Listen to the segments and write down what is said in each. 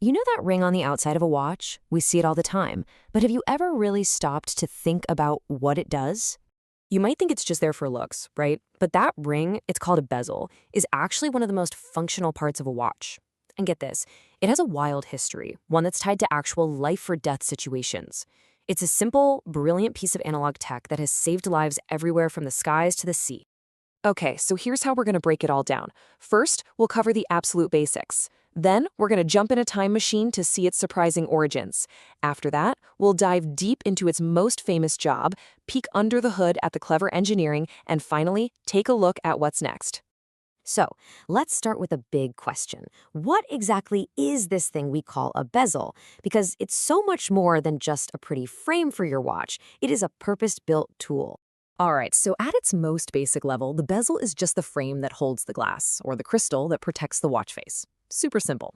You know that ring on the outside of a watch? We see it all the time. But have you ever really stopped to think about what it does? You might think it's just there for looks, right? But that ring, it's called a bezel, is actually one of the most functional parts of a watch. And get this, it has a wild history, one that's tied to actual life-or-death situations. It's a simple, brilliant piece of analog tech that has saved lives everywhere from the skies to the sea. Okay, so here's how we're going to break it all down. First, we'll cover the absolute basics. Then, we're going to jump in a time machine to see its surprising origins. After that, we'll dive deep into its most famous job, peek under the hood at the clever engineering, and finally, take a look at what's next. So, let's start with a big question. What exactly is this thing we call a bezel? Because it's so much more than just a pretty frame for your watch. It is a purpose-built tool. All right, so at its most basic level, the bezel is just the frame that holds the glass, or the crystal that protects the watch face. Super simple.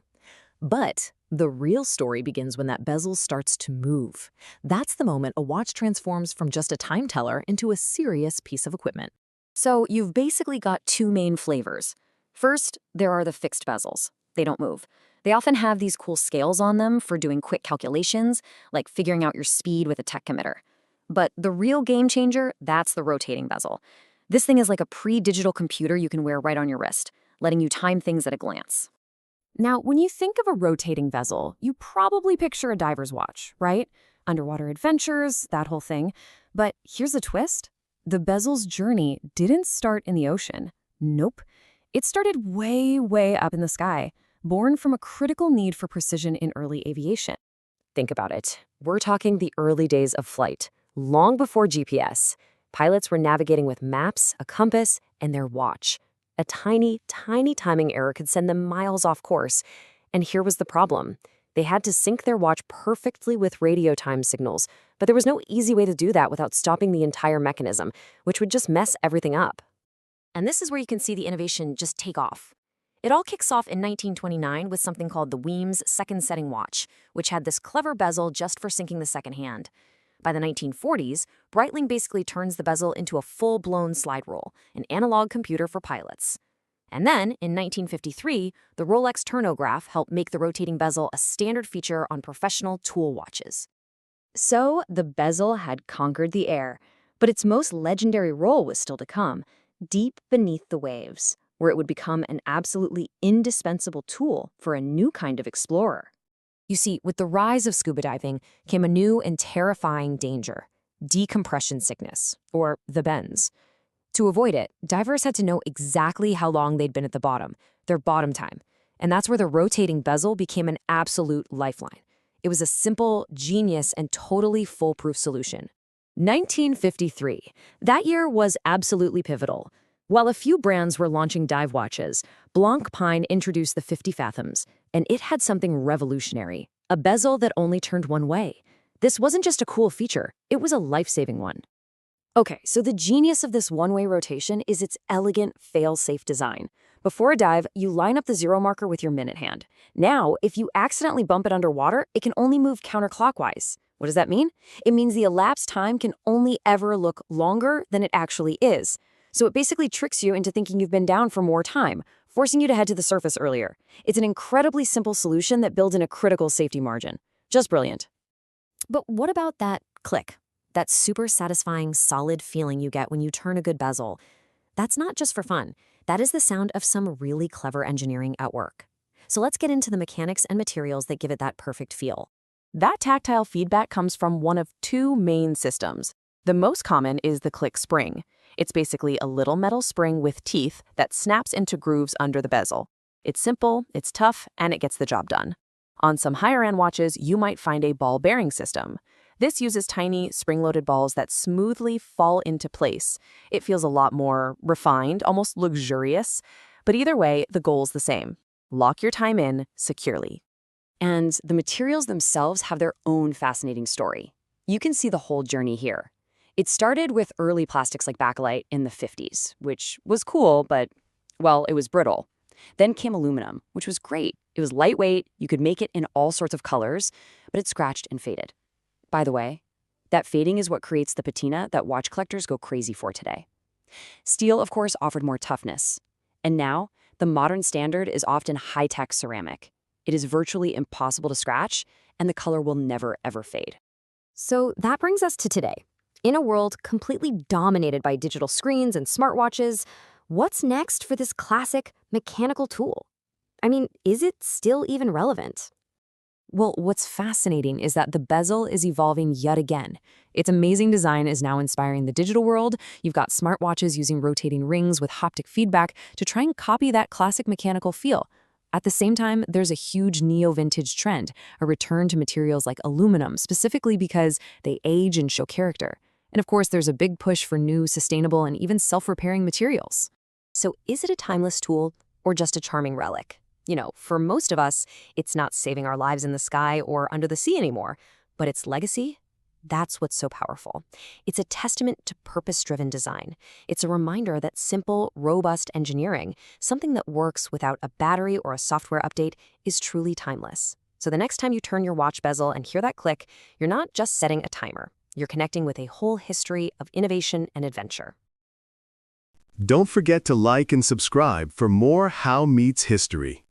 But the real story begins when that bezel starts to move. That's the moment a watch transforms from just a time teller into a serious piece of equipment. So you've basically got two main flavors. First, there are the fixed bezels. They don't move. They often have these cool scales on them for doing quick calculations, like figuring out your speed with a tachometer. But the real game changer, that's the rotating bezel. This thing is like a pre-digital computer you can wear right on your wrist, letting you time things at a glance. Now, when you think of a rotating bezel, you probably picture a diver's watch, right? Underwater adventures, that whole thing. But here's the twist. The bezel's journey didn't start in the ocean. Nope. It started way, way up in the sky, born from a critical need for precision in early aviation. Think about it. We're talking the early days of flight. Long before GPS, pilots were navigating with maps, a compass, and their watch. A tiny, tiny timing error could send them miles off course. And here was the problem. They had to sync their watch perfectly with radio time signals, but there was no easy way to do that without stopping the entire mechanism, which would just mess everything up. And this is where you can see the innovation just take off. It all kicks off in 1929 with something called the Weems second setting watch, which had this clever bezel just for syncing the second hand. By the 1940s, Breitling basically turns the bezel into a full-blown slide rule, an analog computer for pilots. And then, in 1953, the Rolex turnograph helped make the rotating bezel a standard feature on professional tool watches. So, the bezel had conquered the air, but its most legendary role was still to come, deep beneath the waves, where it would become an absolutely indispensable tool for a new kind of explorer. You see, with the rise of scuba diving came a new and terrifying danger, decompression sickness, or the bends. To avoid it, divers had to know exactly how long they'd been at the bottom, their bottom time, and that's where the rotating bezel became an absolute lifeline. It was a simple, genius, and totally foolproof solution. 1953. That year was absolutely pivotal. While a few brands were launching dive watches, Blancpain introduced the 50 Fathoms, and it had something revolutionary, a bezel that only turned one way. This wasn't just a cool feature, it was a life-saving one. Okay, so the genius of this one-way rotation is its elegant, fail-safe design. Before a dive, you line up the zero marker with your minute hand. Now, if you accidentally bump it underwater, it can only move counterclockwise. What does that mean? It means the elapsed time can only ever look longer than it actually is. So it basically tricks you into thinking you've been down for more time, forcing you to head to the surface earlier. It's an incredibly simple solution that builds in a critical safety margin. Just brilliant. But what about that click? That super satisfying, solid feeling you get when you turn a good bezel. That's not just for fun. That is the sound of some really clever engineering at work. So let's get into the mechanics and materials that give it that perfect feel. That tactile feedback comes from one of two main systems. The most common is the click spring. It's basically a little metal spring with teeth that snaps into grooves under the bezel. It's simple, it's tough, and it gets the job done. On some higher-end watches, you might find a ball bearing system. This uses tiny, spring-loaded balls that smoothly fall into place. It feels a lot more refined, almost luxurious. But either way, the goal's the same. Lock your time in securely. And the materials themselves have their own fascinating story. You can see the whole journey here. It started with early plastics like bakelite in the 50s, which was cool, but, well, it was brittle. Then came aluminum, which was great. It was lightweight, you could make it in all sorts of colors, but it scratched and faded. By the way, that fading is what creates the patina that watch collectors go crazy for today. Steel, of course, offered more toughness. And now, the modern standard is often high-tech ceramic. It is virtually impossible to scratch, and the color will never, ever fade. So that brings us to today. In a world completely dominated by digital screens and smartwatches, what's next for this classic mechanical tool? I mean, is it still even relevant? Well, what's fascinating is that the bezel is evolving yet again. Its amazing design is now inspiring the digital world. You've got smartwatches using rotating rings with haptic feedback to try and copy that classic mechanical feel. At the same time, there's a huge neo-vintage trend, a return to materials like aluminum, specifically because they age and show character. And of course, there's a big push for new, sustainable, and even self-repairing materials. So is it a timeless tool or just a charming relic? You know, for most of us, it's not saving our lives in the sky or under the sea anymore, but its legacy, that's what's so powerful. It's a testament to purpose-driven design. It's a reminder that simple, robust engineering, something that works without a battery or a software update, is truly timeless. So the next time you turn your watch bezel and hear that click, you're not just setting a timer. You're connecting with a whole history of innovation and adventure. Don't forget to like and subscribe for more How Meets History.